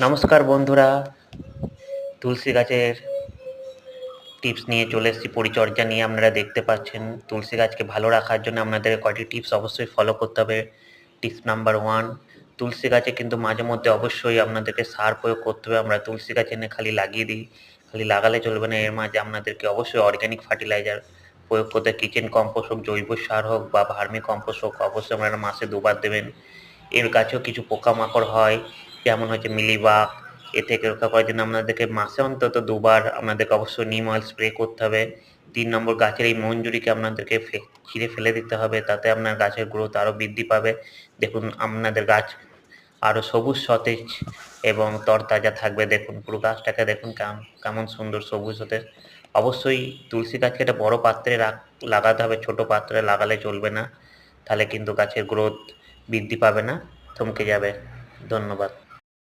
নমস্কার বন্ধুরা, তুলসী গাছের টিপস নিয়ে চলে এসেছি। পরিচর্যা নিয়ে আপনারা দেখতে পাচ্ছেন। তুলসী গাছকে ভালো রাখার জন্য আপনাদের কয়টি টিপস অবশ্যই ফলো করতে হবে। টিপস নাম্বার 1, তুলসী গাছে কিন্তু মাঝে মধ্যে অবশ্যই আপনাদেরকে সার প্রয়োগ করতে হবে। আমরা তুলসী গাছ এনে খালি লাগিয়ে দিই, খালি লাগালে চলবে না। এর মাঝে আপনাদেরকে অবশ্যই অর্গ্যানিক ফার্টিলাইজার প্রয়োগ করতে, কিচেন কম্পোস্ট হোক, জৈব সার হোক বা ভার্মি কম্পোস্ট হোক, অবশ্যই আপনারা মাসে 2 বার দেবেন। এর গাছেও কিছু পোকামাকড় হয়, যেমন হচ্ছে মিলিবাগ। এ থেকে রক্ষা করার জন্য আপনাদেরকে মাসে অন্তত 2 বার আপনাদেরকে অবশ্যই নিম অয়েল স্প্রে করতে হবে। 3 নম্বর, গাছের এই মঞ্জুরিকে আপনাদেরকে ছিঁড়ে ফেলে দিতে হবে, তাতে আপনার গাছের গ্রোথ আরও বৃদ্ধি পাবে। দেখুন আপনাদের গাছ আরও সবুজ, সতেজ এবং তরতাজা থাকবে। দেখুন পুরো গাছটাকে দেখুন কেমন সুন্দর সবুজ সতেজ। অবশ্যই তুলসী গাছকে একটা বড় পাত্রে লাগাতে হবে, ছোট পাত্রে লাগালে চলবে না। তাহলে কিন্তু গাছের গ্রোথ বৃদ্ধি পাবে না, থমকে যাবে। ধন্যবাদ।